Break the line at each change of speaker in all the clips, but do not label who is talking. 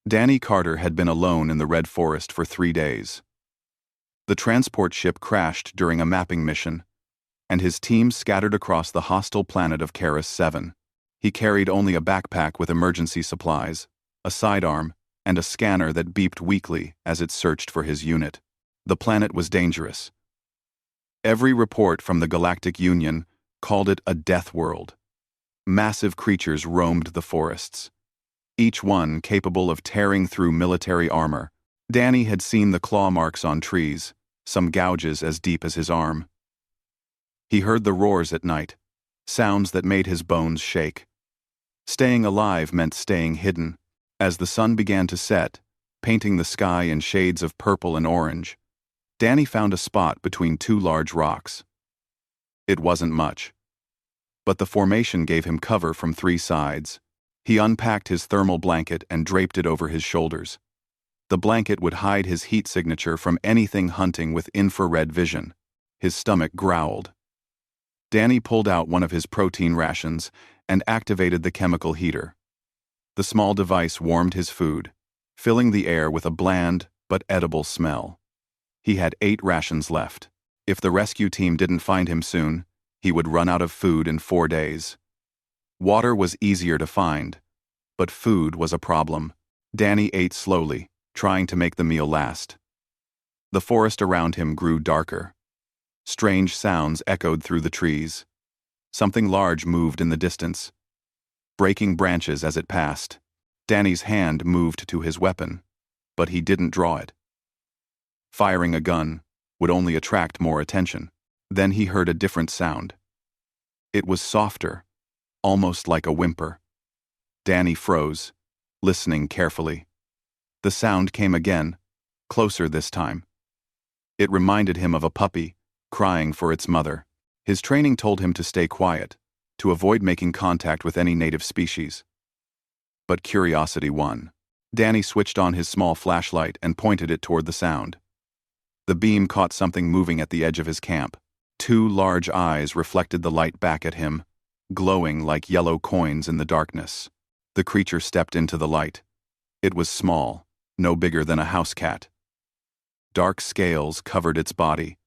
Danny Carter had been alone in the Red Forest for 3 days. The transport ship crashed during a mapping mission, and his team scattered across the hostile planet of Karis 7. He carried only a backpack with emergency supplies, a sidearm, and a scanner that beeped weakly as it searched for his unit. The planet was dangerous. Every report from the Galactic Union called it a death world. Massive creatures roamed the forests, each one capable of tearing through military armor. Danny had seen the claw marks on trees, some gouges as deep as his arm. He heard the roars at night, sounds that made his bones shake. Staying alive meant staying hidden. As the sun began to set, painting the sky in shades of purple and orange, Danny found a spot between 2 large rocks. It wasn't much, but the formation gave him cover from 3 sides. He unpacked his thermal blanket and draped it over his shoulders. The blanket would hide his heat signature from anything hunting with infrared vision. His stomach growled. Danny pulled out one of his protein rations and activated the chemical heater. The small device warmed his food, filling the air with a bland but edible smell. He had 8 rations left. If the rescue team didn't find him soon, he would run out of food in 4 days. Water was easier to find, but food was a problem. Danny ate slowly, trying to make the meal last. The forest around him grew darker. Strange sounds echoed through the trees. Something large moved in the distance, breaking branches as it passed. Danny's hand moved to his weapon, but he didn't draw it. Firing a gun would only attract more attention. Then he heard a different sound. It was softer, almost like a whimper. Danny froze, listening carefully. The sound came again, closer this time. It reminded him of a puppy, crying for its mother. His training told him to stay quiet, to avoid making contact with any native species. But curiosity won. Danny switched on his small flashlight and pointed it toward the sound. The beam caught something moving at the edge of his camp. 2 large eyes reflected the light back at him, glowing like yellow coins in the darkness. The creature stepped into the light. It was small, no bigger than a house cat. Dark scales covered its body,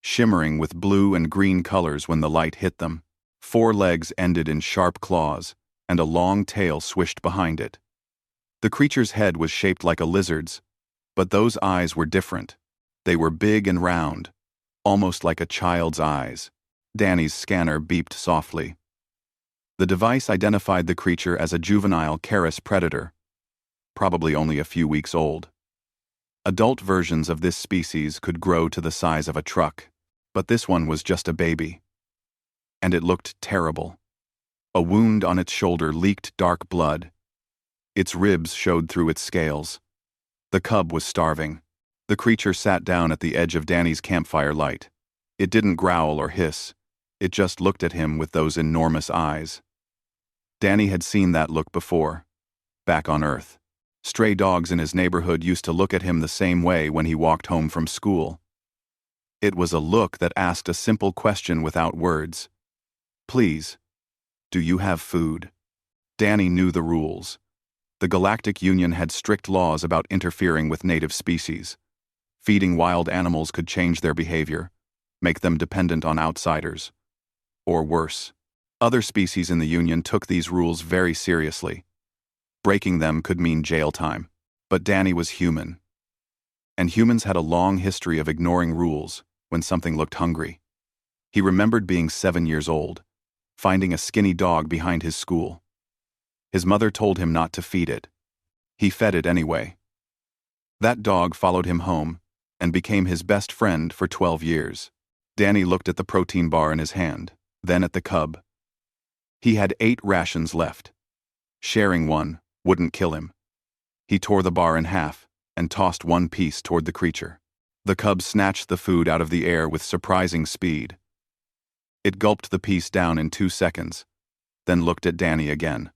shimmering with blue and green colors when the light hit them. 4 legs ended in sharp claws, and a long tail swished behind it. The creature's head was shaped like a lizard's, but those eyes were different. They were big and round, almost like a child's eyes. Danny's scanner beeped softly. The device identified the creature as a juvenile Karis predator, probably only a few weeks old. Adult versions of this species could grow to the size of a truck, but this one was just a baby. And it looked terrible. A wound on its shoulder leaked dark blood. Its ribs showed through its scales. The cub was starving. The creature sat down at the edge of Danny's campfire light. It didn't growl or hiss. It just looked at him with those enormous eyes. Danny had seen that look before, back on Earth. Stray dogs in his neighborhood used to look at him the same way when he walked home from school. It was a look that asked a simple question without words. Please, do you have food? Danny knew the rules. The Galactic Union had strict laws about interfering with native species. Feeding wild animals could change their behavior, make them dependent on outsiders. Or worse. Other species in the Union took these rules very seriously. Breaking them could mean jail time. But Danny was human. And humans had a long history of ignoring rules when something looked hungry. He remembered being 7 years old, finding a skinny dog behind his school. His mother told him not to feed it. He fed it anyway. That dog followed him home and became his best friend for 12 years. Danny looked at the protein bar in his hand, then at the cub. He had 8 rations left. Sharing one wouldn't kill him. He tore the bar in half and tossed one piece toward the creature. The cub snatched the food out of the air with surprising speed. It gulped the piece down in 2 seconds, then looked at Danny again.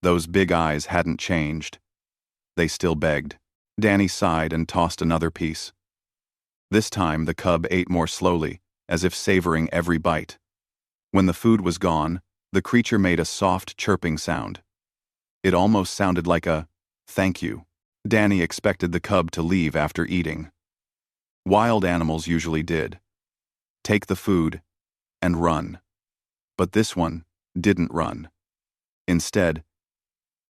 Those big eyes hadn't changed. They still begged. Danny sighed and tossed another piece. This time the cub ate more slowly, as if savoring every bite. When the food was gone, the creature made a soft chirping sound. It almost sounded like a "Thank you." Danny expected the cub to leave after eating. Wild animals usually did. Take the food and run. But this one didn't run. Instead,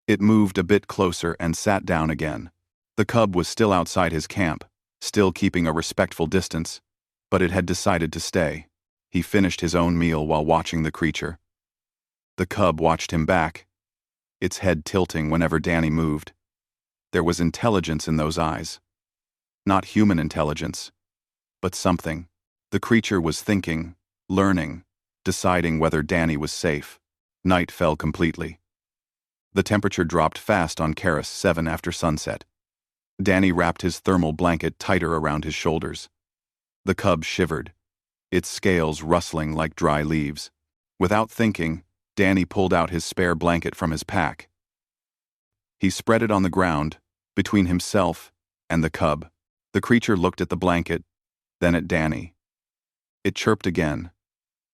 it moved a bit closer and sat down again. The cub was still outside his camp, still keeping a respectful distance, but it had decided to stay. He finished his own meal while watching the creature. The cub watched him back, its head tilting whenever Danny moved. There was intelligence in those eyes. Not human intelligence, but something. The creature was thinking, learning, deciding whether Danny was safe. Night fell completely. The temperature dropped fast on Karis 7 after sunset. Danny wrapped his thermal blanket tighter around his shoulders. The cub shivered, its scales rustling like dry leaves. Without thinking, Danny pulled out his spare blanket from his pack. He spread it on the ground, between himself and the cub. The creature looked at the blanket, then at Danny. It chirped again,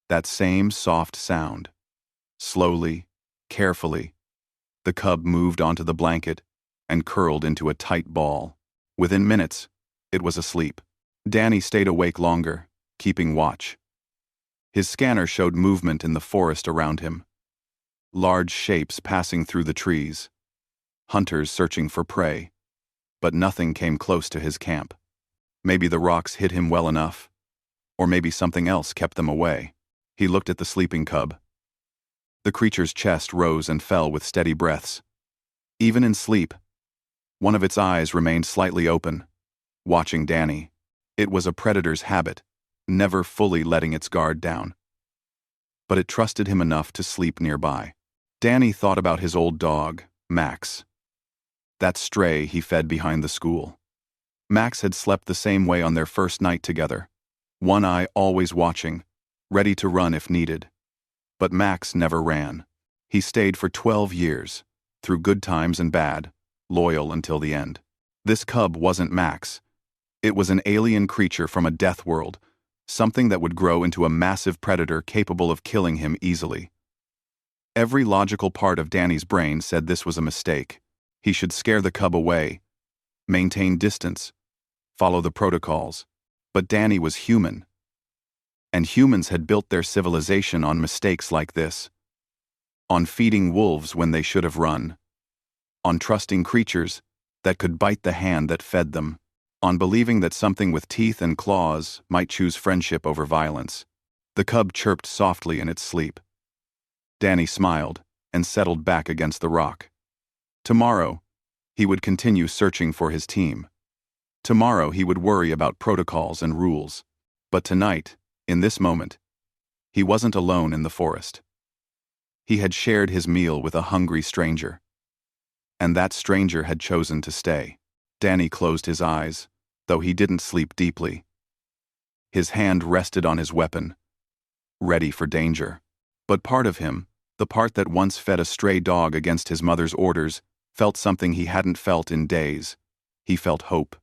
that same soft sound. Slowly, carefully, the cub moved onto the blanket and curled into a tight ball. Within minutes, it was asleep. Danny stayed awake longer, keeping watch. His scanner showed movement in the forest around him. Large shapes passing through the trees. Hunters searching for prey. But nothing came close to his camp. Maybe the rocks hit him well enough, or maybe something else kept them away. He looked at the sleeping cub. The creature's chest rose and fell with steady breaths. Even in sleep, one of its eyes remained slightly open, watching Danny. It was a predator's habit, never fully letting its guard down. But it trusted him enough to sleep nearby. Danny thought about his old dog, Max. That stray he fed behind the school. Max had slept the same way on their first night together, one eye always watching, ready to run if needed. But Max never ran. He stayed for 12 years, through good times and bad, loyal until the end. This cub wasn't Max. It was an alien creature from a death world, something that would grow into a massive predator capable of killing him easily. Every logical part of Danny's brain said this was a mistake. He should scare the cub away, maintain distance, follow the protocols. But Danny was human. And humans had built their civilization on mistakes like this. On feeding wolves when they should have run. On trusting creatures that could bite the hand that fed them. On believing that something with teeth and claws might choose friendship over violence. The cub chirped softly in its sleep. Danny smiled and settled back against the rock. Tomorrow, he would continue searching for his team. Tomorrow he would worry about protocols and rules. But tonight, in this moment, he wasn't alone in the forest. He had shared his meal with a hungry stranger. And that stranger had chosen to stay. Danny closed his eyes, though he didn't sleep deeply. His hand rested on his weapon, ready for danger. But part of him, the part that once fed a stray dog against his mother's orders, felt something he hadn't felt in days. He felt hope.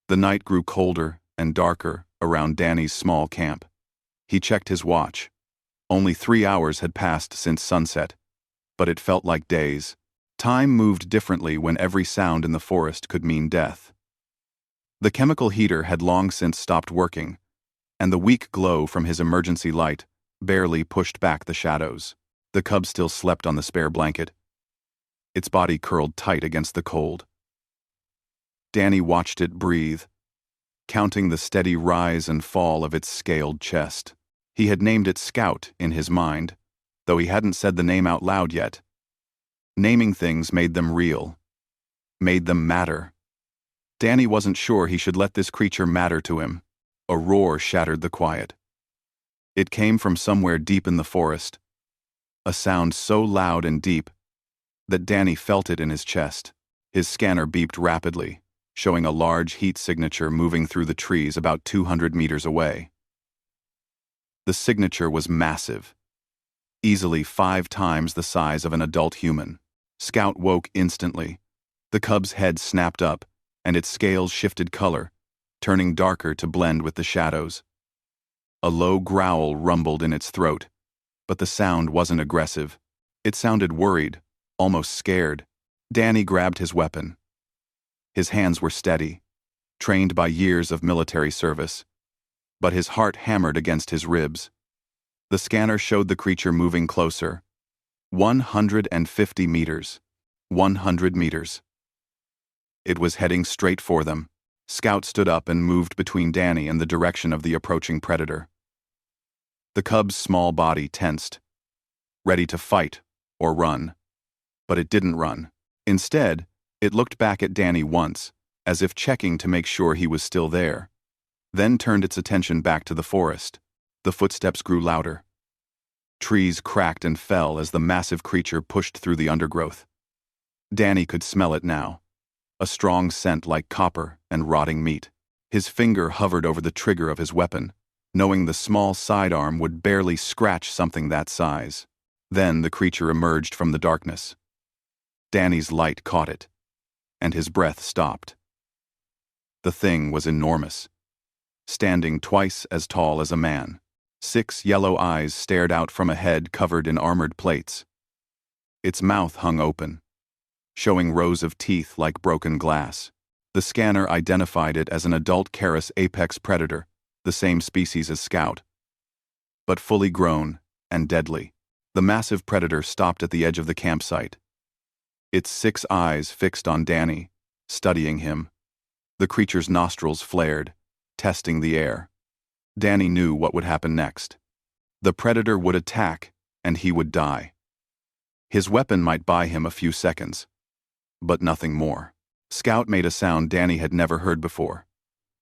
The night grew colder and darker around Danny's small camp. He checked his watch. Only 3 hours had passed since sunset, but it felt like days. Time moved differently when every sound in the forest could mean death. The chemical heater had long since stopped working, and the weak glow from his emergency light barely pushed back the shadows. The cub still slept on the spare blanket, its body curled tight against the cold. Danny watched it breathe, counting the steady rise and fall of its scaled chest. He had named it Scout in his mind, though he hadn't said the name out loud yet. Naming things made them real, made them matter. Danny wasn't sure he should let this creature matter to him. A roar shattered the quiet. It came from somewhere deep in the forest, a sound so loud and deep that Danny felt it in his chest. His scanner beeped rapidly, showing a large heat signature moving through the trees about 200 meters away. The signature was massive, easily 5 times the size of an adult human. Scout woke instantly. The cub's head snapped up, and its scales shifted color, turning darker to blend with the shadows. A low growl rumbled in its throat, but the sound wasn't aggressive. It sounded worried, almost scared. Danny grabbed his weapon. His hands were steady, trained by years of military service, but his heart hammered against his ribs. The scanner showed the creature moving closer. 150 meters. 100 meters. It was heading straight for them. Scout stood up and moved between Danny and the direction of the approaching predator. The cub's small body tensed, ready to fight or run. But it didn't run. Instead, it looked back at Danny once, as if checking to make sure he was still there, then turned its attention back to the forest. The footsteps grew louder. Trees cracked and fell as the massive creature pushed through the undergrowth. Danny could smell it now, a strong scent like copper and rotting meat. His finger hovered over the trigger of his weapon, knowing the small sidearm would barely scratch something that size. Then the creature emerged from the darkness. Danny's light caught it, and his breath stopped. The thing was enormous, standing twice as tall as a man. 6 yellow eyes stared out from a head covered in armored plates. Its mouth hung open, showing rows of teeth like broken glass. The scanner identified it as an adult Charis apex predator, the same species as Scout, but fully grown and deadly. The massive predator stopped at the edge of the campsite, its 6 eyes fixed on Danny, studying him. The creature's nostrils flared, testing the air. Danny knew what would happen next. The predator would attack, and he would die. His weapon might buy him a few seconds, but nothing more. Scout made a sound Danny had never heard before.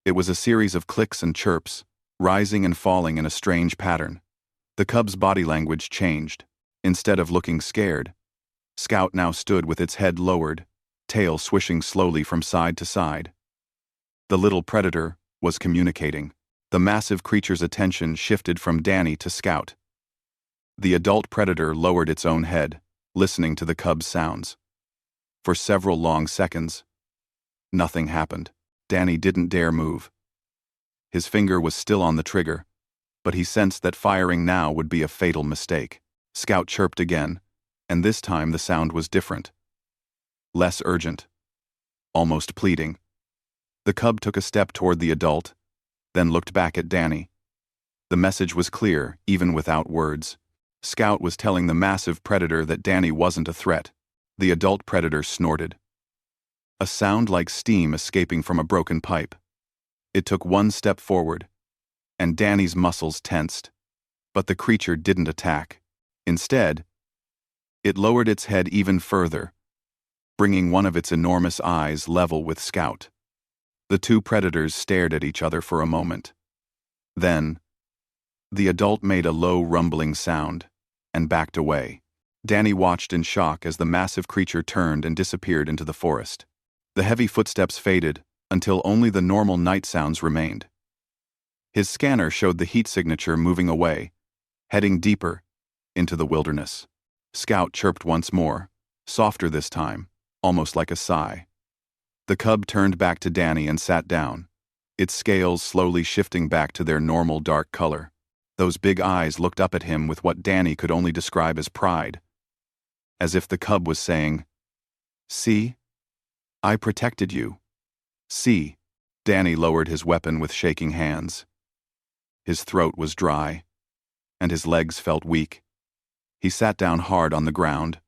It was a series of clicks and chirps, rising and falling in a strange pattern. The cub's body language changed. Instead of looking scared, Scout now stood with its head lowered, tail swishing slowly from side to side. The little predator was communicating. The massive creature's attention shifted from Danny to Scout. The adult predator lowered its own head, listening to the cub's sounds. For several long seconds, nothing happened. Danny didn't dare move. His finger was still on the trigger, but he sensed that firing now would be a fatal mistake. Scout chirped again, and this time the sound was different. Less urgent, almost pleading. The cub took a step toward the adult, then looked back at Danny. The message was clear, even without words. Scout was telling the massive predator that Danny wasn't a threat. The adult predator snorted, a sound like steam escaping from a broken pipe. It took one step forward, and Danny's muscles tensed. But the creature didn't attack. Instead, it lowered its head even further, bringing one of its enormous eyes level with Scout. The two predators stared at each other for a moment. Then, the adult made a low rumbling sound and backed away. Danny watched in shock as the massive creature turned and disappeared into the forest. The heavy footsteps faded until only the normal night sounds remained. His scanner showed the heat signature moving away, heading deeper into the wilderness. Scout chirped once more, softer this time, almost like a sigh. The cub turned back to Danny and sat down, its scales slowly shifting back to their normal dark color. Those big eyes looked up at him with what Danny could only describe as pride, as if the cub was saying, "See? I protected you. See." Danny lowered his weapon with shaking hands. His throat was dry, and his legs felt weak. He sat down hard on the ground,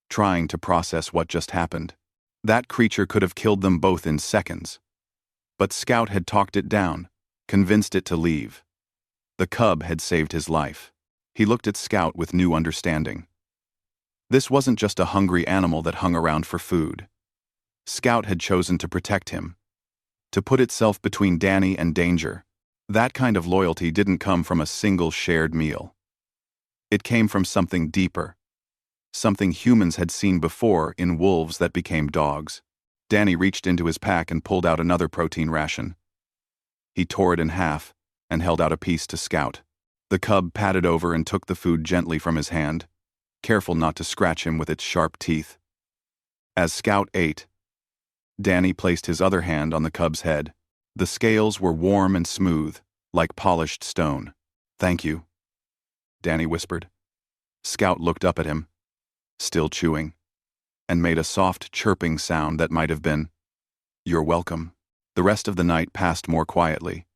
trying to process what just happened. That creature could have killed them both in seconds. But Scout had talked it down, convinced it to leave. The cub had saved his life. He looked at Scout with new understanding. This wasn't just a hungry animal that hung around for food. Scout had chosen to protect him, to put itself between Danny and danger. That kind of loyalty didn't come from a single shared meal. It came from something deeper, something humans had seen before in wolves that became dogs. Danny reached into his pack and pulled out another protein ration. He tore it in half and held out a piece to Scout. The cub patted over and took the food gently from his hand, careful not to scratch him with its sharp teeth. As Scout ate, Danny placed his other hand on the cub's head. The scales were warm and smooth, like polished stone. "Thank you," Danny whispered. Scout looked up at him, still chewing, and made a soft chirping sound that might have been, "You're welcome." The rest of the night passed more quietly.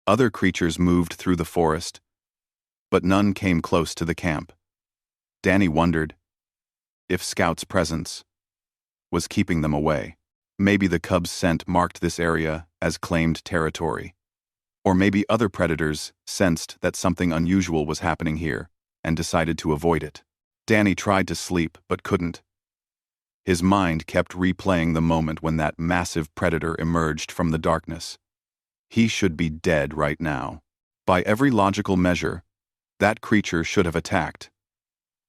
Other creatures moved through the forest, but none came close to the camp. Danny wondered if Scout's presence was keeping them away. Maybe the cub's scent marked this area as claimed territory. Or maybe other predators sensed that something unusual was happening here and decided to avoid it. Danny tried to sleep but couldn't. His mind kept replaying the moment when that massive predator emerged from the darkness. He should be dead right now. By every logical measure, that creature should have attacked.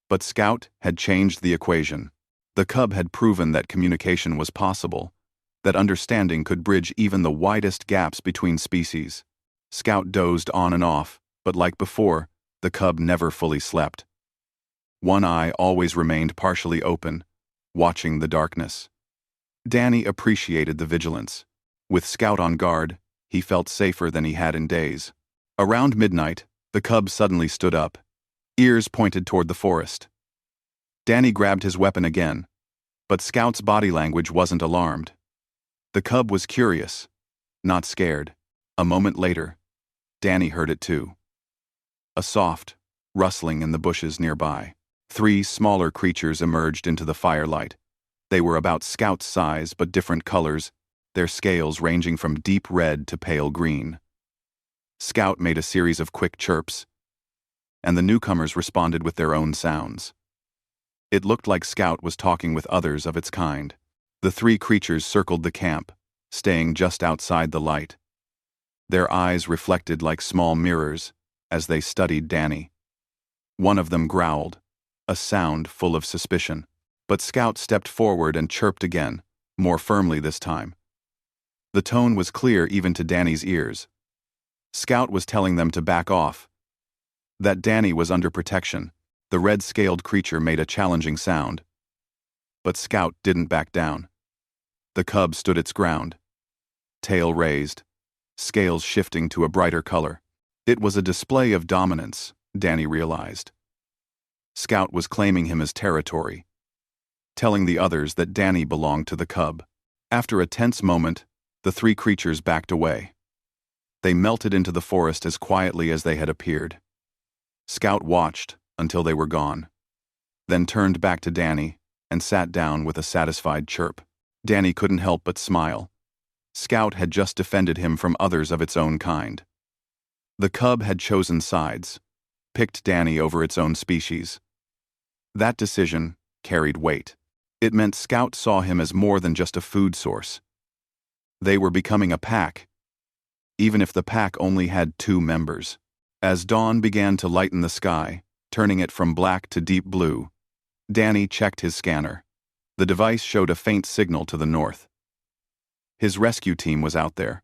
But Scout had changed the equation. The cub had proven that communication was possible, that understanding could bridge even the widest gaps between species. Scout dozed on and off, but like before, the cub never fully slept. One eye always remained partially open, watching the darkness. Danny appreciated the vigilance. With Scout on guard, he felt safer than he had in days. Around midnight, the cub suddenly stood up, ears pointed toward the forest. Danny grabbed his weapon again, but Scout's body language wasn't alarmed. The cub was curious, not scared. A moment later, Danny heard it too. A soft rustling in the bushes nearby. 3 smaller creatures emerged into the firelight. They were about Scout's size but different colors, their scales ranging from deep red to pale green. Scout made a series of quick chirps, and the newcomers responded with their own sounds. It looked like Scout was talking with others of its kind. The 3 creatures circled the camp, staying just outside the light. Their eyes reflected like small mirrors as they studied Danny. One of them growled, a sound full of suspicion. But Scout stepped forward and chirped again, more firmly this time. The tone was clear even to Danny's ears. Scout was telling them to back off, that Danny was under protection. The red-scaled creature made a challenging sound. But Scout didn't back down. The cub stood its ground, tail raised, scales shifting to a brighter color. It was a display of dominance, Danny realized. Scout was claiming him as territory, telling the others that Danny belonged to the cub. After a tense moment, the 3 creatures backed away. They melted into the forest as quietly as they had appeared. Scout watched until they were gone, then turned back to Danny and sat down with a satisfied chirp. Danny couldn't help but smile. Scout had just defended him from others of its own kind. The cub had chosen sides, picked Danny over its own species. That decision carried weight. It meant Scout saw him as more than just a food source. They were becoming a pack, even if the pack only had 2 members. As dawn began to lighten the sky, turning it from black to deep blue, Danny checked his scanner. The device showed a faint signal to the north. His rescue team was out there,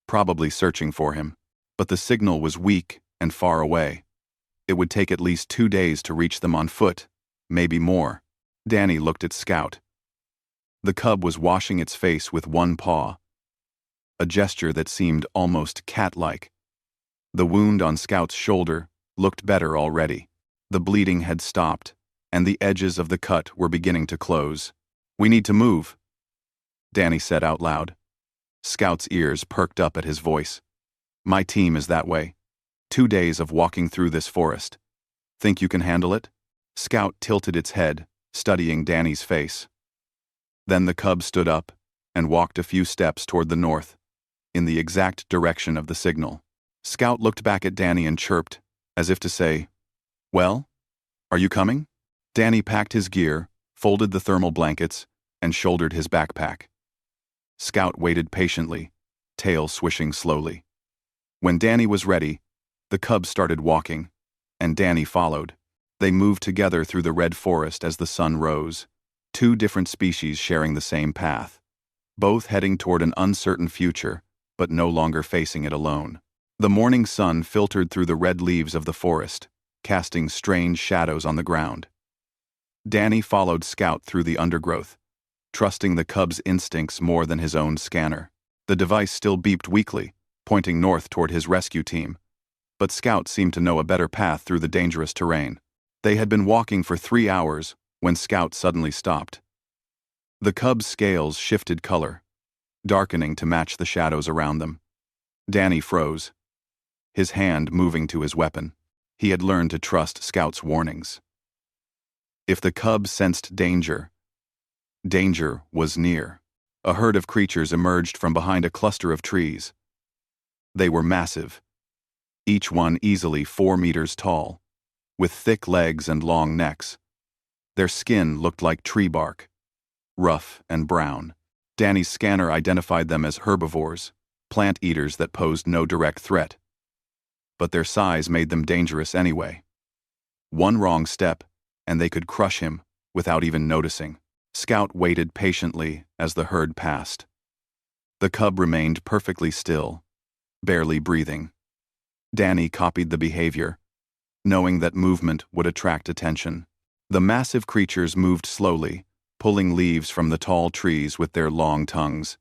probably searching for him, but the signal was weak and far away. It would take at least 2 days to reach them on foot, maybe more. Danny looked at Scout. The cub was washing its face with one paw, a gesture that seemed almost cat-like. The wound on Scout's shoulder looked better already. The bleeding had stopped, and the edges of the cut were beginning to close. "We need to move," Danny said out loud. Scout's ears perked up at his voice. "My team is that way. 2 days of walking through this forest. Think you can handle it?" Scout tilted its head, studying Danny's face. Then the cub stood up and walked a few steps toward the north, in the exact direction of the signal. Scout looked back at Danny and chirped, as if to say, "Well, are you coming?" Danny packed his gear, folded the thermal blankets, and shouldered his backpack. Scout waited patiently, tail swishing slowly. When Danny was ready, the cub started walking, and Danny followed. They moved together through the red forest as the sun rose, 2 different species sharing the same path, both heading toward an uncertain future, but no longer facing it alone. The morning sun filtered through the red leaves of the forest, casting strange shadows on the ground. Danny followed Scout through the undergrowth, trusting the cub's instincts more than his own scanner. The device still beeped weakly, pointing north toward his rescue team, but Scout seemed to know a better path through the dangerous terrain. They had been walking for 3 hours when Scout suddenly stopped. The cub's scales shifted color, darkening to match the shadows around them. Danny froze, his hand moving to his weapon. He had learned to trust Scout's warnings. If the cub sensed danger, danger was near. A herd of creatures emerged from behind a cluster of trees. They were massive, each one easily 4 meters tall, with thick legs and long necks. Their skin looked like tree bark, rough and brown. Danny's scanner identified them as herbivores, plant eaters that posed no direct threat. But their size made them dangerous anyway. One wrong step, and they could crush him without even noticing. Scout waited patiently as the herd passed. The cub remained perfectly still, barely breathing. Danny copied the behavior, knowing that movement would attract attention. The massive creatures moved slowly, pulling leaves from the tall trees with their long tongues.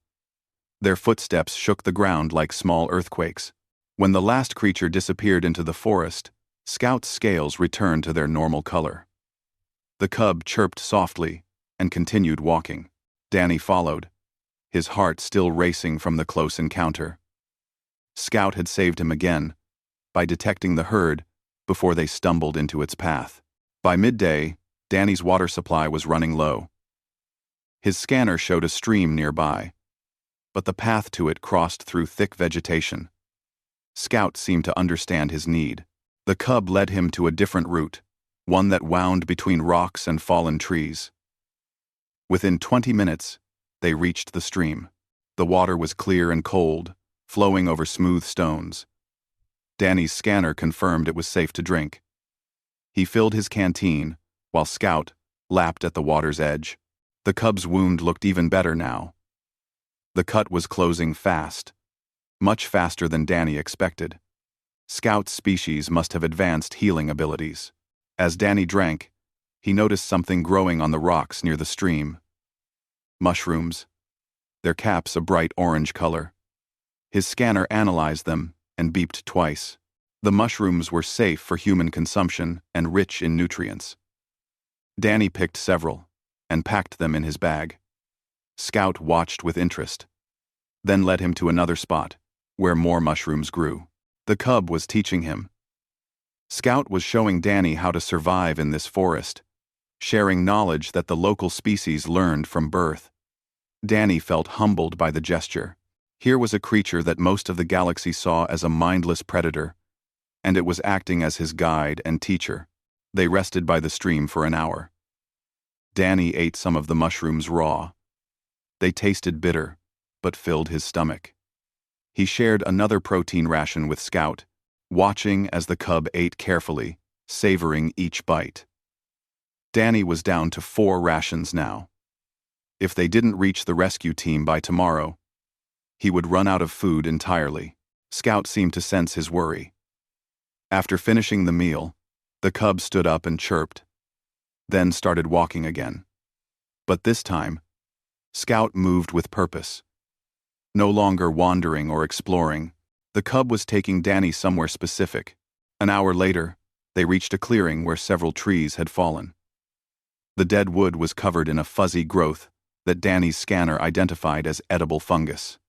Their footsteps shook the ground like small earthquakes. When the last creature disappeared into the forest, Scout's scales returned to their normal color. The cub chirped softly and continued walking. Danny followed, his heart still racing from the close encounter. Scout had saved him again by detecting the herd before they stumbled into its path. By midday, Danny's water supply was running low. His scanner showed a stream nearby, but the path to it crossed through thick vegetation. Scout seemed to understand his need. The cub led him to a different route, one that wound between rocks and fallen trees. Within 20 minutes, they reached the stream. The water was clear and cold, flowing over smooth stones. Danny's scanner confirmed it was safe to drink. He filled his canteen, while Scout lapped at the water's edge. The cub's wound looked even better now. The cut was closing fast, much faster than Danny expected. Scout's species must have advanced healing abilities. As Danny drank, he noticed something growing on the rocks near the stream. Mushrooms, their caps a bright orange color. His scanner analyzed them and beeped twice. The mushrooms were safe for human consumption and rich in nutrients. Danny picked several and packed them in his bag. Scout watched with interest, then led him to another spot where more mushrooms grew. The cub was teaching him. Scout was showing Danny how to survive in this forest, sharing knowledge that the local species learned from birth. Danny felt humbled by the gesture. Here was a creature that most of the galaxy saw as a mindless predator, and it was acting as his guide and teacher. They rested by the stream for an hour. Danny ate some of the mushrooms raw. They tasted bitter, but filled his stomach. He shared another protein ration with Scout, watching as the cub ate carefully, savoring each bite. Danny was down to 4 rations now. If they didn't reach the rescue team by tomorrow, he would run out of food entirely. Scout seemed to sense his worry. After finishing the meal, the cub stood up and chirped, then started walking again. But this time, Scout moved with purpose. No longer wandering or exploring, the cub was taking Danny somewhere specific. An hour later, they reached a clearing where several trees had fallen. The dead wood was covered in a fuzzy growth that Danny's scanner identified as edible fungus.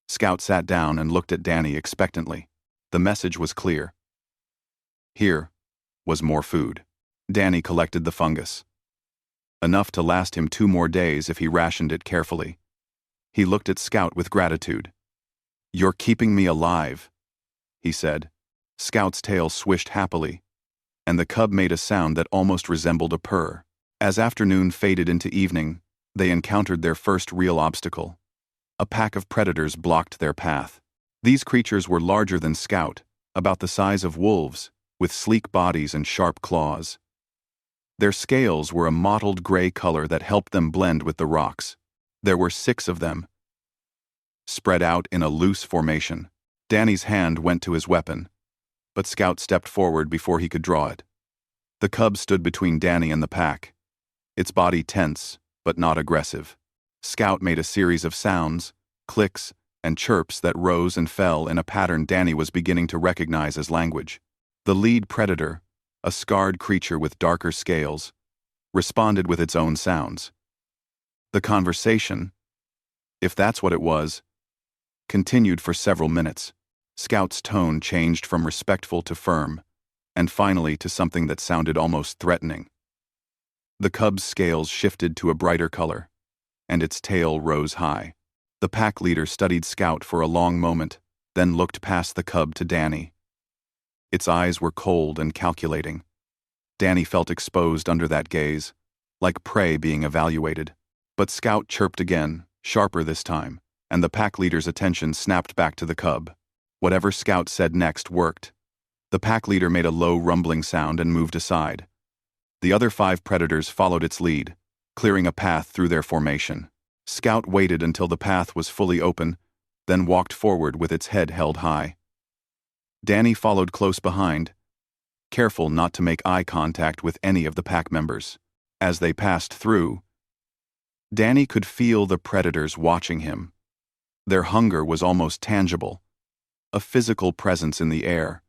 Scout sat down and looked at Danny expectantly. The message was clear. Here was more food. Danny collected the fungus, enough to last him 2 more days if he rationed it carefully. He looked at Scout with gratitude. "You're keeping me alive," he said. Scout's tail swished happily, and the cub made a sound that almost resembled a purr. As afternoon faded into evening, they encountered their first real obstacle. A pack of predators blocked their path. These creatures were larger than Scout, about the size of wolves, with sleek bodies and sharp claws. Their scales were a mottled gray color that helped them blend with the rocks. There were 6 of them, spread out in a loose formation. Danny's hand went to his weapon, but Scout stepped forward before he could draw it. The cub stood between Danny and the pack, its body tense, but not aggressive. Scout made a series of sounds, clicks, and chirps that rose and fell in a pattern Danny was beginning to recognize as language. The lead predator, a scarred creature with darker scales, responded with its own sounds. The conversation, If that's what it was, continued for several minutes. Scout's tone changed from respectful to firm, and finally to something that sounded almost threatening. The cub's scales shifted to a brighter color, and its tail rose high. The pack leader studied Scout for a long moment, then looked past the cub to Danny. Its eyes were cold and calculating. Danny felt exposed under that gaze, like prey being evaluated. But Scout chirped again, sharper this time, and the pack leader's attention snapped back to the cub. Whatever Scout said next worked. The pack leader made a low rumbling sound and moved aside. The other 5 predators followed its lead, clearing a path through their formation. Scout waited until the path was fully open, then walked forward with its head held high. Danny followed close behind, careful not to make eye contact with any of the pack members. As they passed through, Danny could feel the predators watching him. Their hunger was almost tangible, a physical presence in the air.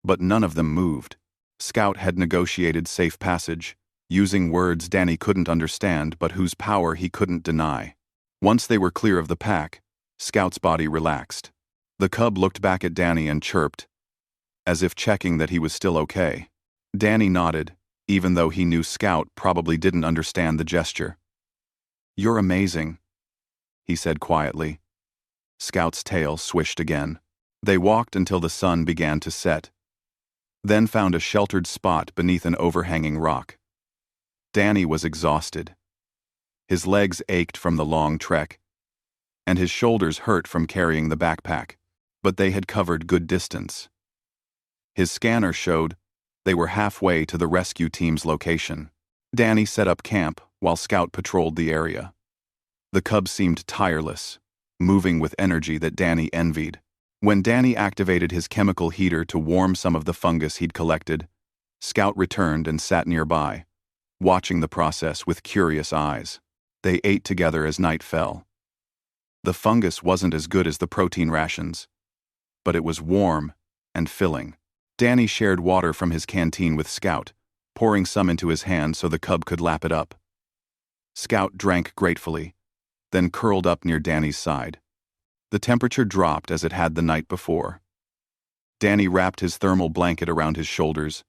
But none of them moved. Scout had negotiated safe passage, using words Danny couldn't understand but whose power he couldn't deny. Once they were clear of the pack, Scout's body relaxed. The cub looked back at Danny and chirped, as if checking that he was still okay. Danny nodded, even though he knew Scout probably didn't understand the gesture. "You're amazing," he said quietly. Scout's tail swished again. They walked until the sun began to set, then found a sheltered spot beneath an overhanging rock. Danny was exhausted. His legs ached from the long trek, and his shoulders hurt from carrying the backpack, but they had covered good distance. His scanner showed they were halfway to the rescue team's location. Danny set up camp while Scout patrolled the area. The cub seemed tireless, moving with energy that Danny envied. When Danny activated his chemical heater to warm some of the fungus he'd collected, Scout returned and sat nearby, watching the process with curious eyes. They ate together as night fell. The fungus wasn't as good as the protein rations, but it was warm and filling. Danny shared water from his canteen with Scout, pouring some into his hand so the cub could lap it up. Scout drank gratefully, then curled up near Danny's side. The temperature dropped as it had the night before. Danny wrapped his thermal blanket around his shoulders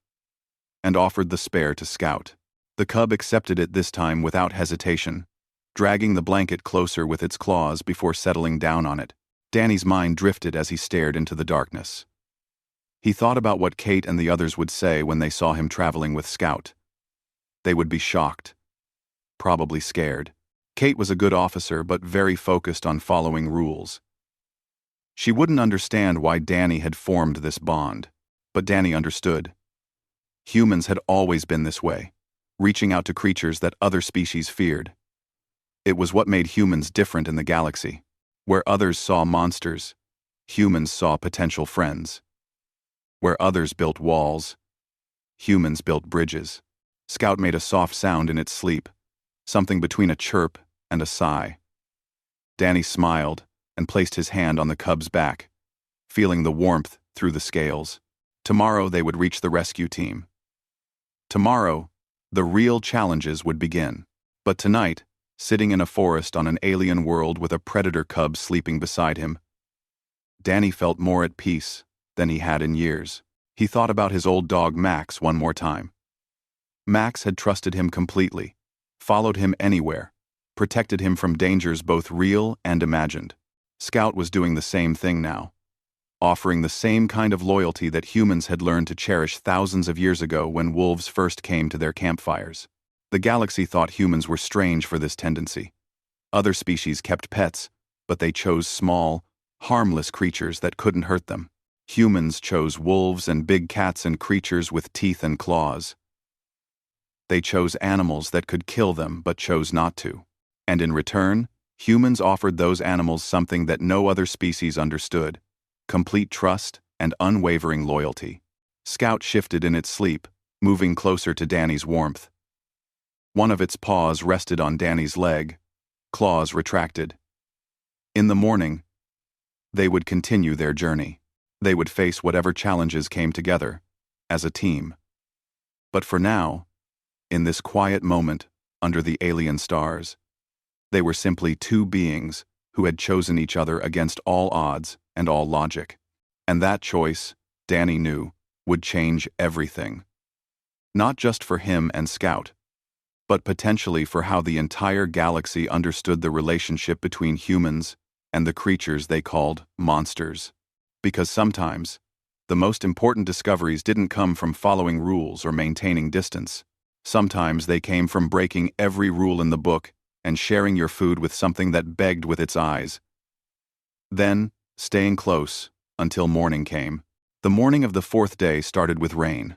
and offered the spare to Scout. The cub accepted it this time without hesitation, dragging the blanket closer with its claws before settling down on it. Danny's mind drifted as he stared into the darkness. He thought about what Kate and the others would say when they saw him traveling with Scout. They would be shocked, probably scared. Kate was a good officer but very focused on following rules. She wouldn't understand why Danny had formed this bond, but Danny understood. Humans had always been this way, reaching out to creatures that other species feared. It was what made humans different in the galaxy. Where others saw monsters, humans saw potential friends. Where others built walls, humans built bridges. Scout made a soft sound in its sleep, something between a chirp and a sigh. Danny smiled and placed his hand on the cub's back, feeling the warmth through the scales. Tomorrow they would reach the rescue team. Tomorrow, the real challenges would begin. But tonight, sitting in a forest on an alien world with a predator cub sleeping beside him, Danny felt more at peace than he had in years. He thought about his old dog Max one more time. Max had trusted him completely, followed him anywhere, protected him from dangers both real and imagined. Scout was doing the same thing now, offering the same kind of loyalty that humans had learned to cherish thousands of years ago when wolves first came to their campfires. The galaxy thought humans were strange for this tendency. Other species kept pets, but they chose small, harmless creatures that couldn't hurt them. Humans chose wolves and big cats and creatures with teeth and claws. They chose animals that could kill them but chose not to. And in return, humans offered those animals something that no other species understood: complete trust and unwavering loyalty. Scout shifted in its sleep, moving closer to Danny's warmth. One of its paws rested on Danny's leg, claws retracted. In the morning, they would continue their journey. They would face whatever challenges came together, as a team. But for now, in this quiet moment under the alien stars, they were simply two beings who had chosen each other against all odds and all logic. And that choice, Danny knew, would change everything. Not just for him and Scout, but potentially for how the entire galaxy understood the relationship between humans and the creatures they called monsters. Because sometimes, the most important discoveries didn't come from following rules or maintaining distance. Sometimes they came from breaking every rule in the book and sharing your food with something that begged with its eyes. Then, staying close, until morning came. The morning of the fourth day started with rain.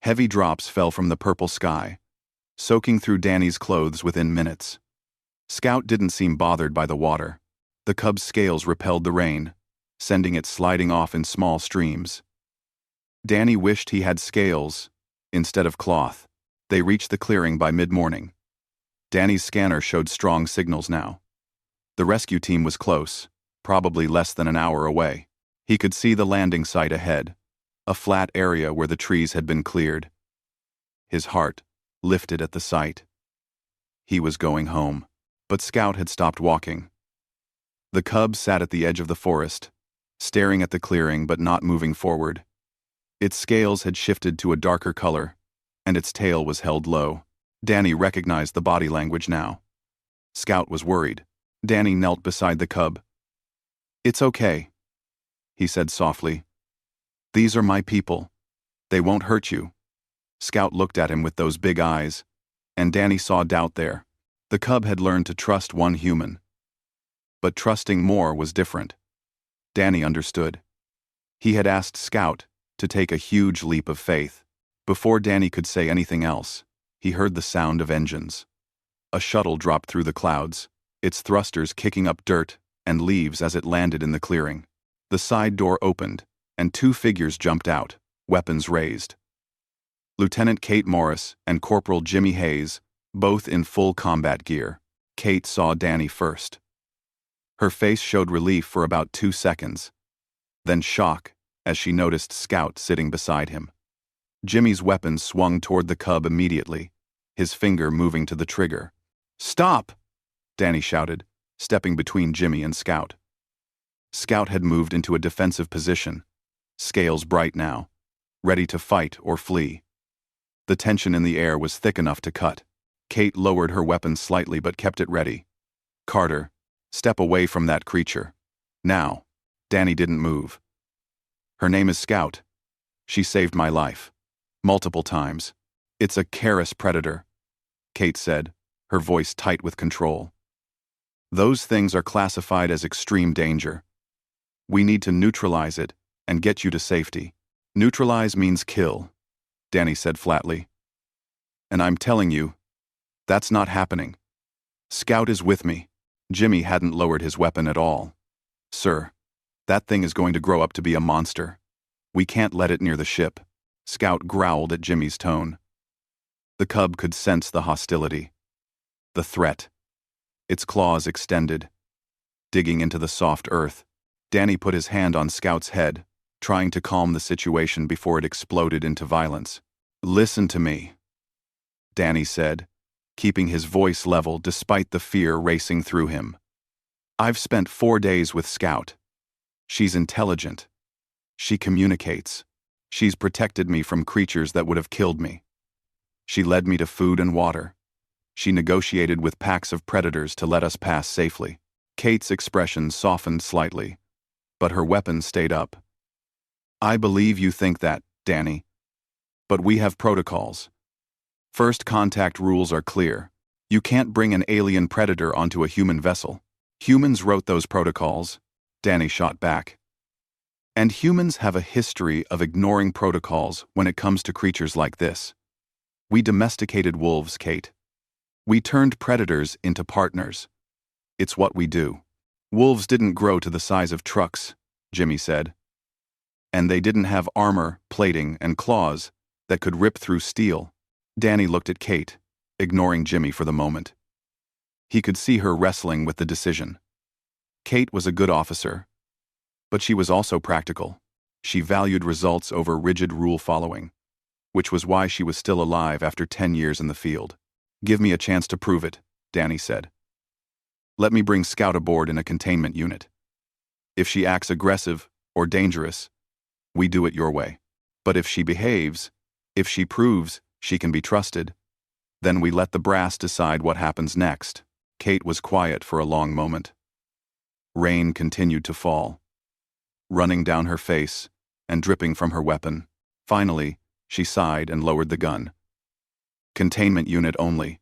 Heavy drops fell from the purple sky, soaking through Danny's clothes within minutes. Scout didn't seem bothered by the water. The cub's scales repelled the rain, sending it sliding off in small streams. Danny wished he had scales instead of cloth. They reached the clearing by mid-morning. Danny's scanner showed strong signals now. The rescue team was close, probably less than an hour away. He could see the landing site ahead, a flat area where the trees had been cleared. His heart lifted at the sight. He was going home, but Scout had stopped walking. The cub sat at the edge of the forest, staring at the clearing but not moving forward. Its scales had shifted to a darker color, and its tail was held low. Danny recognized the body language now. Scout was worried. Danny knelt beside the cub. "It's okay," he said softly. "These are my people. They won't hurt you." Scout looked at him with those big eyes, and Danny saw doubt there. The cub had learned to trust one human. But trusting more was different. Danny understood. He had asked Scout to take a huge leap of faith. Before Danny could say anything else, he heard the sound of engines. A shuttle dropped through the clouds, its thrusters kicking up dirt and leaves as it landed in the clearing. The side door opened, and two figures jumped out, weapons raised. Lieutenant Kate Morris and Corporal Jimmy Hayes, both in full combat gear. Kate saw Danny first. Her face showed relief for about 2 seconds, then shock as she noticed Scout sitting beside him. Jimmy's weapon swung toward the cub immediately, his finger moving to the trigger. "Stop!" Danny shouted, stepping between Jimmy and Scout. Scout had moved into a defensive position, scales bright now, ready to fight or flee. The tension in the air was thick enough to cut. Kate lowered her weapon slightly but kept it ready. "Carter, step away from that creature. Now." Danny didn't move. "Her name is Scout. She saved my life. Multiple times. It's a Karis predator," Kate said, her voice tight with control. "Those things are classified as extreme danger. We need to neutralize it and get you to safety." "Neutralize means kill," Danny said flatly. "And I'm telling you, that's not happening. Scout is with me." Jimmy hadn't lowered his weapon at all. "Sir, that thing is going to grow up to be a monster. We can't let it near the ship." Scout growled at Jimmy's tone. The cub could sense the hostility, the threat. Its claws extended, digging into the soft earth. Danny put his hand on Scout's head, trying to calm the situation before it exploded into violence. "Listen to me," Danny said, keeping his voice level despite the fear racing through him. "I've spent 4 days with Scout. She's intelligent. She communicates. She's protected me from creatures that would have killed me. She led me to food and water. She negotiated with packs of predators to let us pass safely." Kate's expression softened slightly, but her weapon stayed up. "I believe you think that, Danny. But we have protocols. First contact rules are clear. You can't bring an alien predator onto a human vessel. Humans wrote those protocols," Danny shot back. "And humans have a history of ignoring protocols when it comes to creatures like this. We domesticated wolves, Kate. We turned predators into partners. It's what we do." "Wolves didn't grow to the size of trucks," Jimmy said. "And they didn't have armor, plating, and claws that could rip through steel." Danny looked at Kate, ignoring Jimmy for the moment. He could see her wrestling with the decision. Kate was a good officer, but she was also practical. She valued results over rigid rule following, which was why she was still alive after 10 years in the field. "Give me a chance to prove it," Danny said. Let me bring Scout aboard in a containment unit. If she acts aggressive or dangerous, we do it your way. But if she behaves, if she proves she can be trusted, then we let the brass decide what happens next." Kate was quiet for a long moment. Rain continued to fall, running down her face and dripping from her weapon. Finally, she sighed and lowered the gun. "Containment unit only.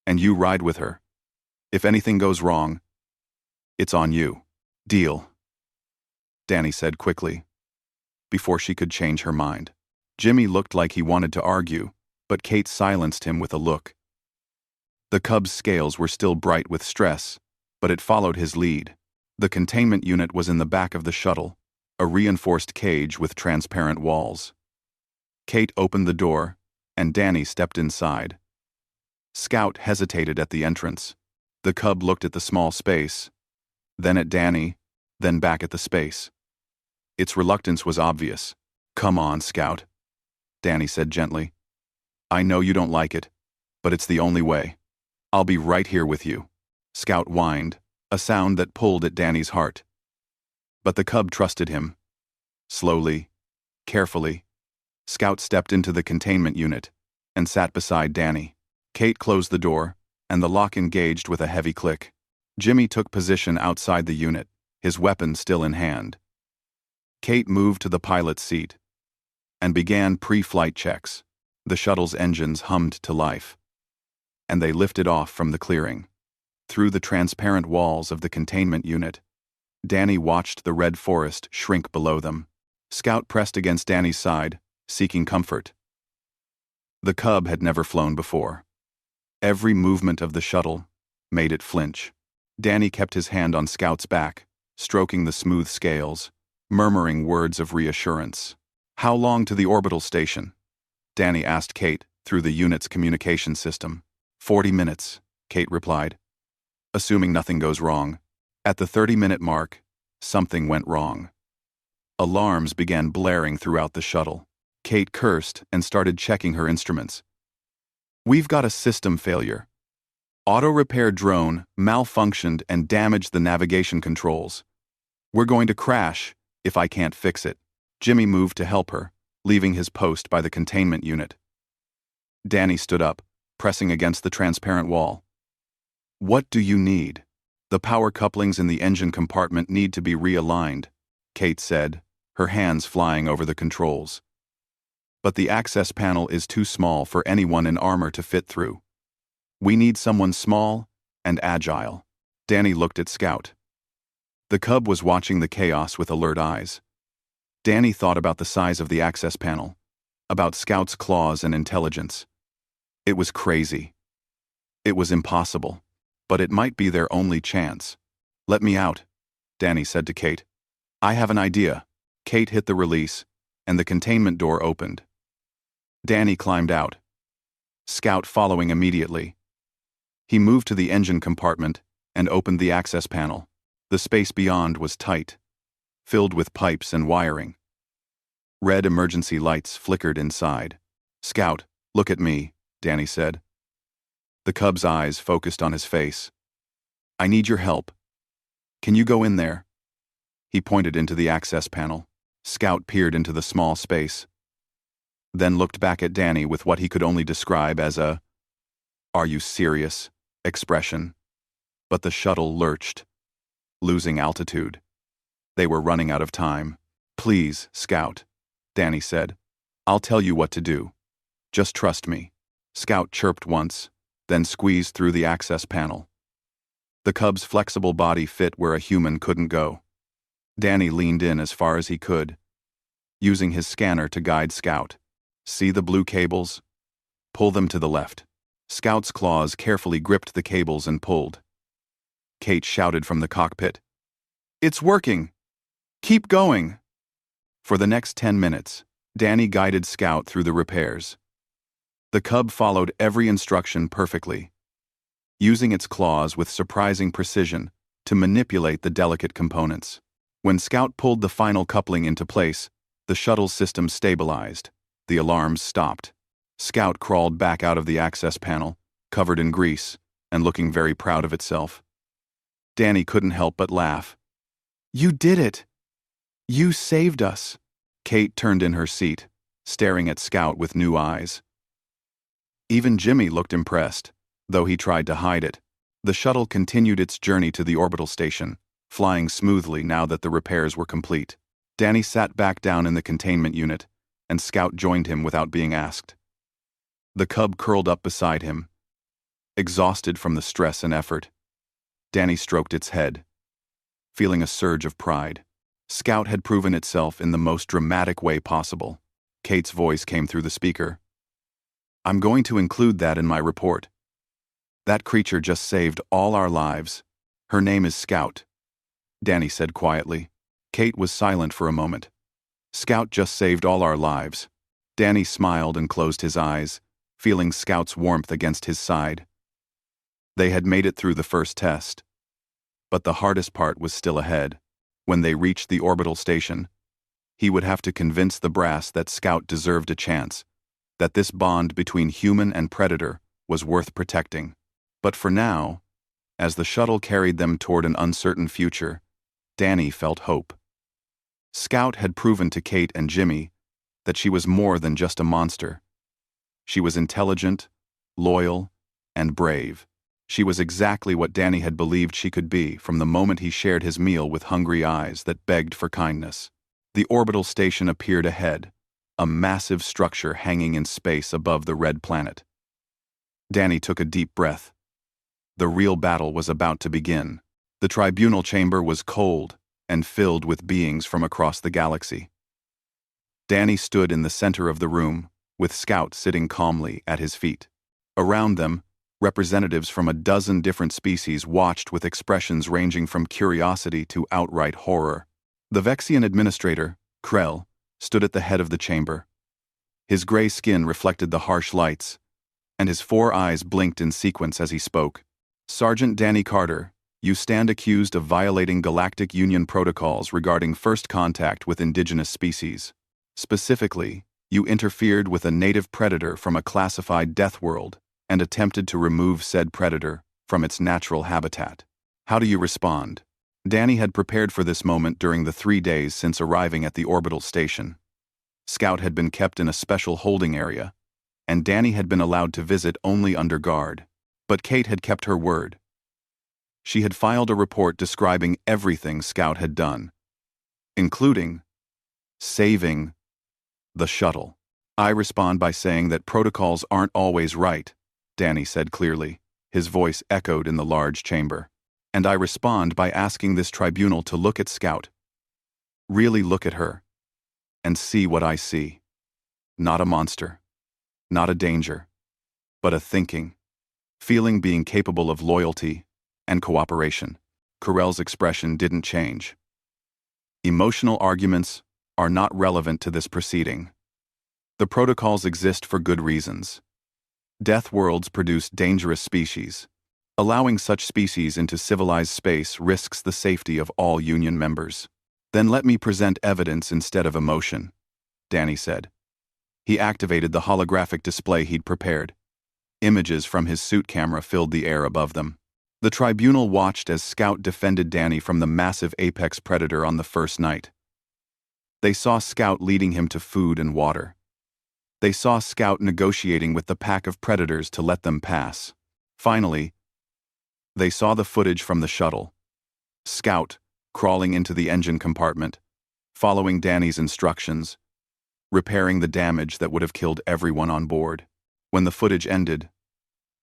And you ride with her. If anything goes wrong, it's on you. Deal?" Danny said quickly, before she could change her mind. Jimmy looked like he wanted to argue, but Kate silenced him with a look. The cub's scales were still bright with stress, but it followed his lead. The containment unit was in the back of the shuttle, a reinforced cage with transparent walls. Kate opened the door, and Danny stepped inside. Scout hesitated at the entrance. The cub looked at the small space, then at Danny, then back at the space. Its reluctance was obvious. "Come on, Scout," Danny said gently. "I know you don't like it, but it's the only way. I'll be right here with you." Scout whined, a sound that pulled at Danny's heart. But the cub trusted him. Slowly, carefully, Scout stepped into the containment unit and sat beside Danny. Kate closed the door, and the lock engaged with a heavy click. Jimmy took position outside the unit, his weapon still in hand. Kate moved to the pilot's seat and began pre-flight checks. The shuttle's engines hummed to life, and they lifted off from the clearing. Through the transparent walls of the containment unit, Danny watched the red forest shrink below them. Scout pressed against Danny's side, seeking comfort. The cub had never flown before. Every movement of the shuttle made it flinch. Danny kept his hand on Scout's back, stroking the smooth scales, murmuring words of reassurance. "How long to the orbital station?" Danny asked Kate through the unit's communication system. 40 minutes, Kate replied, assuming nothing goes wrong. At the 30-minute mark, something went wrong. Alarms began blaring throughout the shuttle. Kate cursed and started checking her instruments. "We've got a system failure. Auto-repair drone malfunctioned and damaged the navigation controls. We're going to crash if I can't fix it." Jimmy moved to help her, leaving his post by the containment unit. Danny stood up, pressing against the transparent wall. "What do you need?" "The power couplings in the engine compartment need to be realigned," Kate said, her hands flying over the controls. "But the access panel is too small for anyone in armor to fit through. We need someone small and agile." Danny looked at Scout. The cub was watching the chaos with alert eyes. Danny thought about the size of the access panel, about Scout's claws and intelligence. It was crazy. It was impossible, but it might be their only chance. "Let me out," Danny said to Kate. "I have an idea." Kate hit the release, and the containment door opened. Danny climbed out, Scout following immediately. He moved to the engine compartment and opened the access panel. The space beyond was tight, filled with pipes and wiring. Red emergency lights flickered inside. "Scout, look at me," Danny said. The cub's eyes focused on his face. "I need your help. Can you go in there?" He pointed into the access panel. Scout peered into the small space, then looked back at Danny with what he could only describe as a "Are you serious?" expression. But the shuttle lurched, losing altitude. They were running out of time. "Please, Scout," Danny said. "I'll tell you what to do. Just trust me." Scout chirped once, then squeezed through the access panel. The cub's flexible body fit where a human couldn't go. Danny leaned in as far as he could, using his scanner to guide Scout. "See the blue cables? Pull them to the left." Scout's claws carefully gripped the cables and pulled. Kate shouted from the cockpit, "It's working! Keep going!" For the next 10 minutes, Danny guided Scout through the repairs. The cub followed every instruction perfectly, using its claws with surprising precision to manipulate the delicate components. When Scout pulled the final coupling into place, the shuttle system stabilized. The alarms stopped. Scout crawled back out of the access panel, covered in grease, and looking very proud of itself. Danny couldn't help but laugh. "You did it! You saved us!" Kate turned in her seat, staring at Scout with new eyes. Even Jimmy looked impressed, though he tried to hide it. The shuttle continued its journey to the orbital station, flying smoothly now that the repairs were complete. Danny sat back down in the containment unit, and Scout joined him without being asked. The cub curled up beside him, exhausted from the stress and effort. Danny stroked its head, feeling a surge of pride. Scout had proven itself in the most dramatic way possible. Kate's voice came through the speaker. "I'm going to include that in my report. That creature just saved all our lives. Her name is Scout," Danny said quietly. Kate was silent for a moment. "Scout just saved all our lives." Danny smiled and closed his eyes, feeling Scout's warmth against his side. They had made it through the first test. But the hardest part was still ahead. When they reached the orbital station, he would have to convince the brass that Scout deserved a chance, that this bond between human and predator was worth protecting. But for now, as the shuttle carried them toward an uncertain future, Danny felt hope. Scout had proven to Kate and Jimmy that she was more than just a monster. She was intelligent, loyal, and brave. She was exactly what Danny had believed she could be from the moment he shared his meal with hungry eyes that begged for kindness. The orbital station appeared ahead, a massive structure hanging in space above the red planet. Danny took a deep breath. The real battle was about to begin. The tribunal chamber was cold and filled with beings from across the galaxy. Danny stood in the center of the room, with Scout sitting calmly at his feet. Around them, representatives from a dozen different species watched with expressions ranging from curiosity to outright horror. The Vexian administrator, Krell, stood at the head of the chamber. His gray skin reflected the harsh lights, and his 4 eyes blinked in sequence as he spoke. "Sergeant Danny Carter, you stand accused of violating Galactic Union protocols regarding first contact with indigenous species. Specifically, you interfered with a native predator from a classified death world and attempted to remove said predator from its natural habitat. How do you respond?" Danny had prepared for this moment during the 3 days since arriving at the orbital station. Scout had been kept in a special holding area, and Danny had been allowed to visit only under guard. But Kate had kept her word. She had filed a report describing everything Scout had done, including saving the shuttle. "I respond by saying that protocols aren't always right," Danny said clearly. His voice echoed in the large chamber. "And I respond by asking this tribunal to look at Scout. Really look at her, and see what I see. Not a monster, not a danger, but a thinking, feeling being capable of loyalty and cooperation." Carell's expression didn't change. "Emotional arguments are not relevant to this proceeding. The protocols exist for good reasons. Death worlds produce dangerous species. Allowing such species into civilized space risks the safety of all Union members. Then let me present evidence instead of emotion," Danny said. He activated the holographic display he'd prepared. Images from his suit camera filled the air above them. The tribunal watched as Scout defended Danny from the massive apex predator on the first night. They saw Scout leading him to food and water. They saw Scout negotiating with the pack of predators to let them pass. Finally, they saw the footage from the shuttle. Scout crawling into the engine compartment, following Danny's instructions, repairing the damage that would have killed everyone on board. When the footage ended,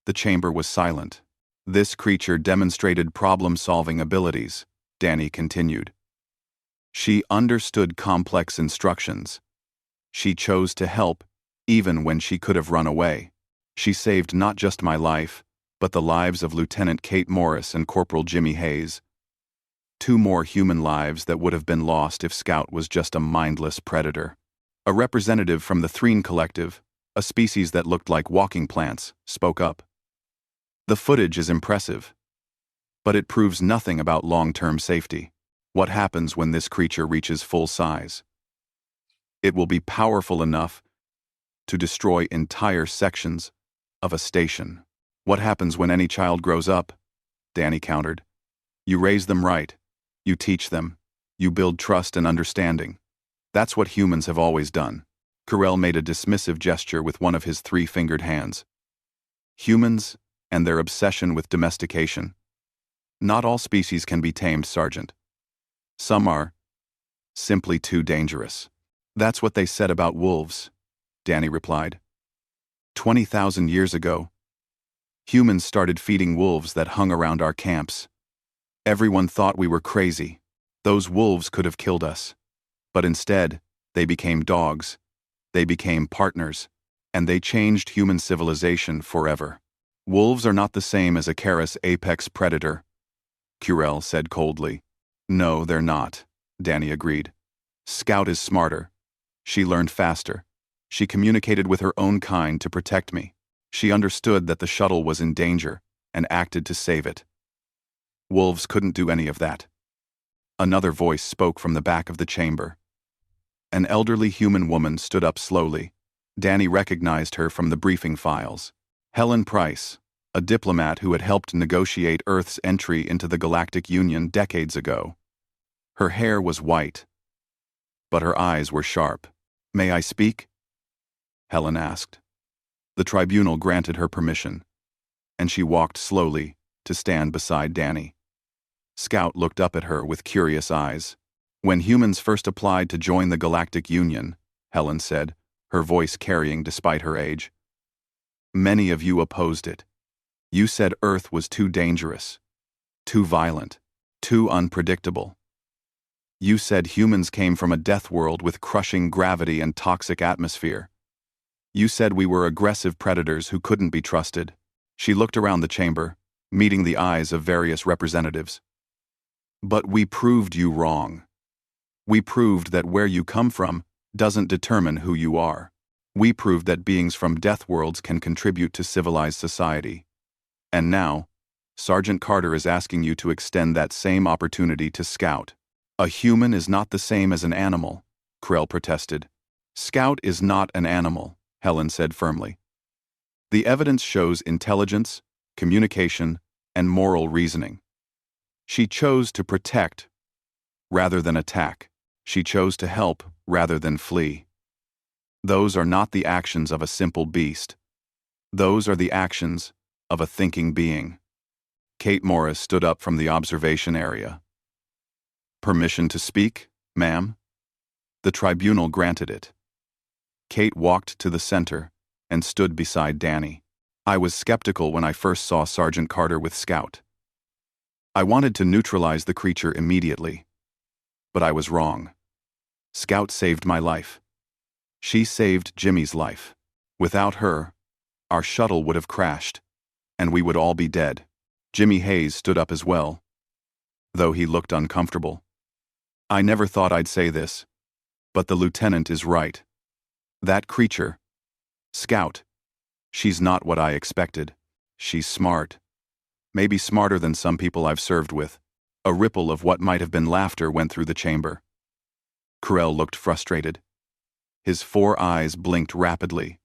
the chamber was silent. "This creature demonstrated problem-solving abilities," Danny continued. "She understood complex instructions. She chose to help, even when she could have run away. She saved not just my life, but the lives of Lieutenant Kate Morris and Corporal Jimmy Hayes. 2 more human lives that would have been lost if Scout was just a mindless predator." A representative from the Threen Collective, a species that looked like walking plants, spoke up. "The footage is impressive, but it proves nothing about long-term safety. What happens when this creature reaches full size? It will be powerful enough to destroy entire sections of a station. What happens when any child grows up?" Danny countered. You raise them right. You teach them. You build trust and understanding. That's what humans have always done. Carell made a dismissive gesture with one of his three-fingered hands. Humans and their obsession with domestication. Not all species can be tamed, Sergeant. Some are simply too dangerous. That's what they said about wolves, Danny replied. 20,000 years ago, humans started feeding wolves that hung around our camps. Everyone thought we were crazy. Those wolves could have killed us. But instead, they became dogs. They became partners. And they changed human civilization forever. Wolves are not the same as a Karis apex predator, Carell said coldly. No, they're not, Danny agreed. Scout is smarter. She learned faster. She communicated with her own kind to protect me. She understood that the shuttle was in danger and acted to save it. Wolves couldn't do any of that. Another voice spoke from the back of the chamber. An elderly human woman stood up slowly. Danny recognized her from the briefing files. Helen Price, a diplomat who had helped negotiate Earth's entry into the Galactic Union decades ago. Her hair was white, but her eyes were sharp. May I speak? Helen asked. The tribunal granted her permission, and she walked slowly to stand beside Danny. Scout looked up at her with curious eyes. When humans first applied to join the Galactic Union, Helen said, her voice carrying despite her age, many of you opposed it. You said Earth was too dangerous, too violent, too unpredictable. You said humans came from a death world with crushing gravity and toxic atmosphere. You said we were aggressive predators who couldn't be trusted. She looked around the chamber, meeting the eyes of various representatives. But we proved you wrong. We proved that where you come from doesn't determine who you are. We proved that beings from death worlds can contribute to civilized society. And now, Sergeant Carter is asking you to extend that same opportunity to Scout. A human is not the same as an animal, Carell protested. Scout is not an animal, Helen said firmly. The evidence shows intelligence, communication, and moral reasoning. She chose to protect rather than attack. She chose to help rather than flee. Those are not the actions of a simple beast. Those are the actions of a thinking being. Kate Morris stood up from the observation area. Permission to speak, ma'am? The tribunal granted it. Kate walked to the center and stood beside Danny. I was skeptical when I first saw Sergeant Carter with Scout. I wanted to neutralize the creature immediately. But I was wrong. Scout saved my life. She saved Jimmy's life. Without her, our shuttle would have crashed, and we would all be dead. Jimmy Hayes stood up as well, though he looked uncomfortable. I never thought I'd say this, but the lieutenant is right. That creature, Scout, she's not what I expected. She's smart. Maybe smarter than some people I've served with. A ripple of what might have been laughter went through the chamber. Carell looked frustrated. His 4 eyes blinked rapidly,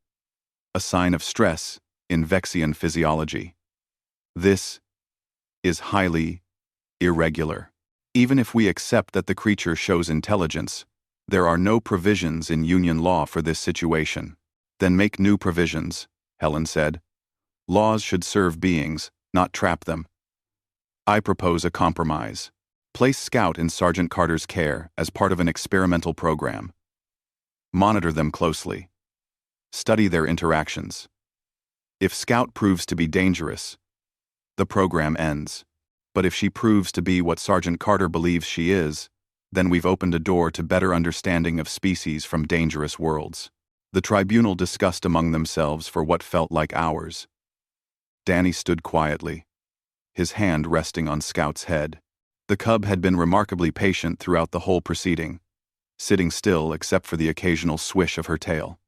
a sign of stress in Vexian physiology. This is highly irregular. Even if we accept that the creature shows intelligence, there are no provisions in Union law for this situation. Then make new provisions, Helen said. Laws should serve beings, not trap them. I propose a compromise. Place Scout in Sergeant Carter's care as part of an experimental program. Monitor them closely. Study their interactions. If Scout proves to be dangerous, the program ends. But if she proves to be what Sergeant Carter believes she is, then we've opened a door to better understanding of species from dangerous worlds. The tribunal discussed among themselves for what felt like hours. Danny stood quietly, his hand resting on Scout's head. The cub had been remarkably patient throughout the whole proceeding, sitting still except for the occasional swish of her tail.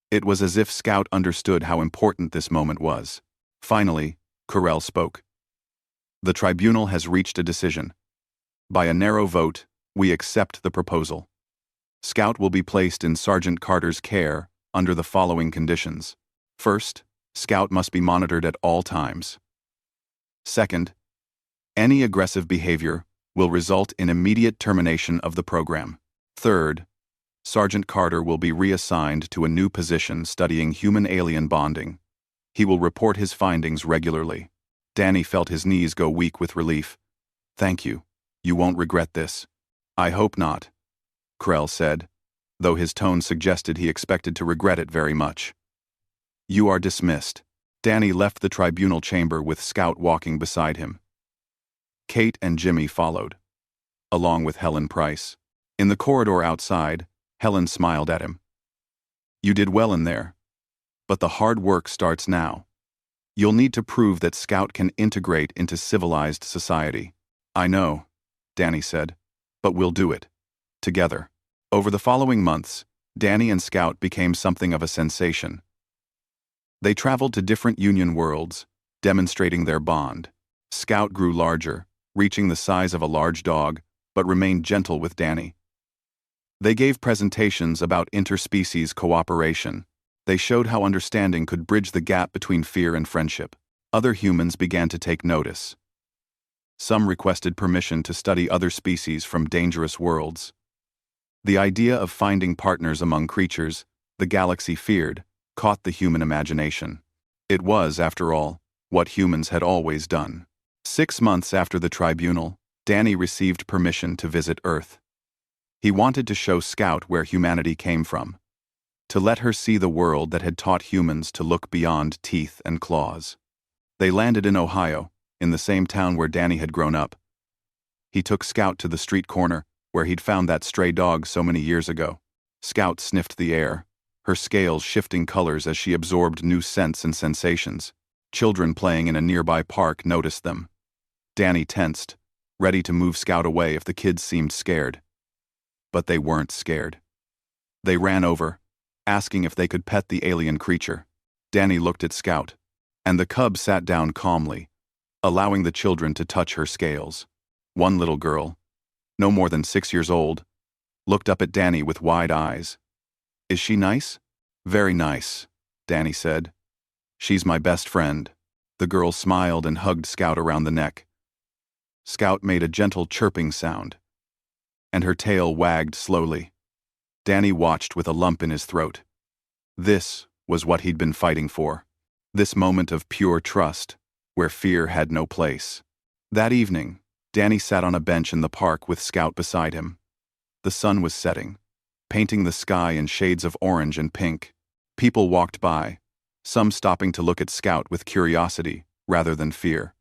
It was as if Scout understood how important this moment was. Finally, Carell spoke. The tribunal has reached a decision. By a narrow vote, we accept the proposal. Scout will be placed in Sergeant Carter's care under the following conditions. First, Scout must be monitored at all times. Second, Any aggressive behavior will result in immediate termination of the program. Third, Sergeant Carter will be reassigned to a new position studying human-alien bonding. He will report his findings regularly. Danny felt his knees go weak with relief. "Thank you. You won't regret this." "I hope not," Krell said, though his tone suggested he expected to regret it very much. "You are dismissed." Danny left the tribunal chamber with Scout walking beside him. Kate and Jimmy followed, along with Helen Price. In the corridor outside, Helen smiled at him. "You did well in there, but the hard work starts now. You'll need to prove that Scout can integrate into civilized society." "I know," Danny said, "but we'll do it. Together." Over the following months, Danny and Scout became something of a sensation. They traveled to different Union worlds, demonstrating their bond. Scout grew larger, reaching the size of a large dog, but remained gentle with Danny. They gave presentations about interspecies cooperation. They showed how understanding could bridge the gap between fear and friendship. Other humans began to take notice. Some requested permission to study other species from dangerous worlds. The idea of finding partners among creatures the galaxy feared caught the human imagination. It was, after all, what humans had always done. 6 months after the tribunal, Danny received permission to visit Earth. He wanted to show Scout where humanity came from, to let her see the world that had taught humans to look beyond teeth and claws. They landed in Ohio, in the same town where Danny had grown up. He took Scout to the street corner, where he'd found that stray dog so many years ago. Scout sniffed the air, her scales shifting colors as she absorbed new scents and sensations. Children playing in a nearby park noticed them. Danny tensed, ready to move Scout away if the kids seemed scared. But they weren't scared. They ran over, asking if they could pet the alien creature. Danny looked at Scout, and the cub sat down calmly, allowing the children to touch her scales. One little girl, no more than 6 years old, looked up at Danny with wide eyes. "Is she nice?" "Very nice," Danny said. "She's my best friend." The girl smiled and hugged Scout around the neck. Scout made a gentle chirping sound, and her tail wagged slowly. Danny watched with a lump in his throat. This was what he'd been fighting for. This moment of pure trust, where fear had no place. That evening, Danny sat on a bench in the park with Scout beside him. The sun was setting, painting the sky in shades of orange and pink. People walked by, some stopping to look at Scout with curiosity rather than fear.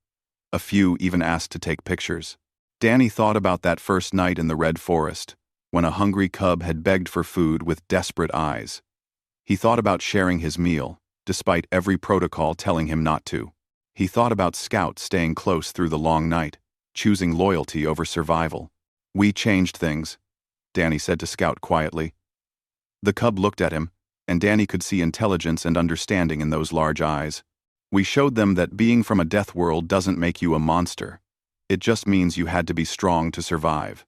A few even asked to take pictures. Danny thought about that first night in the Red Forest, when a hungry cub had begged for food with desperate eyes. He thought about sharing his meal, despite every protocol telling him not to. He thought about Scout staying close through the long night, choosing loyalty over survival. "We changed things," Danny said to Scout quietly. The cub looked at him, and Danny could see intelligence and understanding in those large eyes. "We showed them that being from a death world doesn't make you a monster. It just means you had to be strong to survive.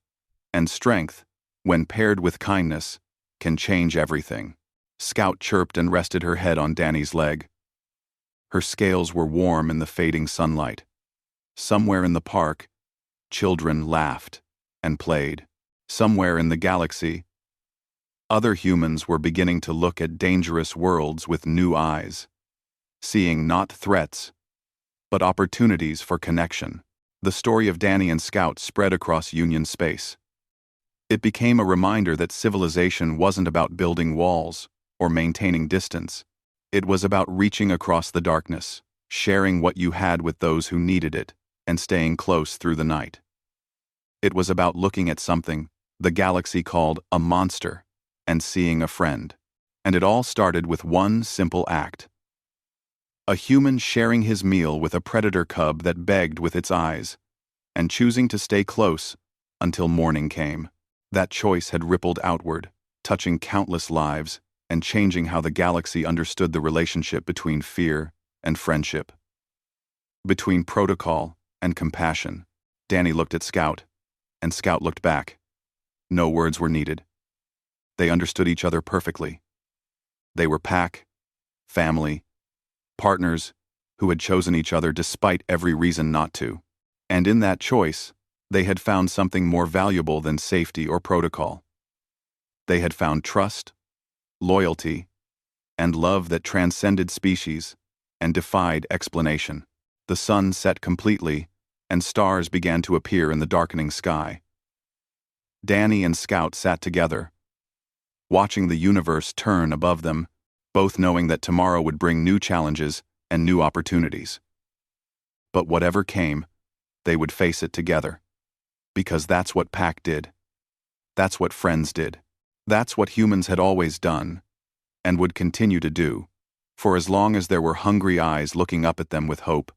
And strength, when paired with kindness, can change everything." Scout chirped and rested her head on Danny's leg. Her scales were warm in the fading sunlight. Somewhere in the park, children laughed and played. Somewhere in the galaxy, other humans were beginning to look at dangerous worlds with new eyes, seeing not threats, but opportunities for connection. The story of Danny and Scout spread across Union space. It became a reminder that civilization wasn't about building walls or maintaining distance. It was about reaching across the darkness, sharing what you had with those who needed it, and staying close through the night. It was about looking at something the galaxy called a monster and seeing a friend. And it all started with one simple act. A human sharing his meal with a predator cub that begged with its eyes, and choosing to stay close until morning came. That choice had rippled outward, touching countless lives and changing how the galaxy understood the relationship between fear and friendship, between protocol and compassion. Danny looked at Scout, and Scout looked back. No words were needed. They understood each other perfectly. They were pack, family, partners who had chosen each other despite every reason not to. And in that choice, they had found something more valuable than safety or protocol. They had found trust, loyalty, and love that transcended species and defied explanation. The sun set completely, and stars began to appear in the darkening sky. Danny and Scout sat together, watching the universe turn above them, both knowing that tomorrow would bring new challenges and new opportunities. But whatever came, they would face it together. Because that's what Pack did. That's what friends did. That's what humans had always done, and would continue to do, for as long as there were hungry eyes looking up at them with hope.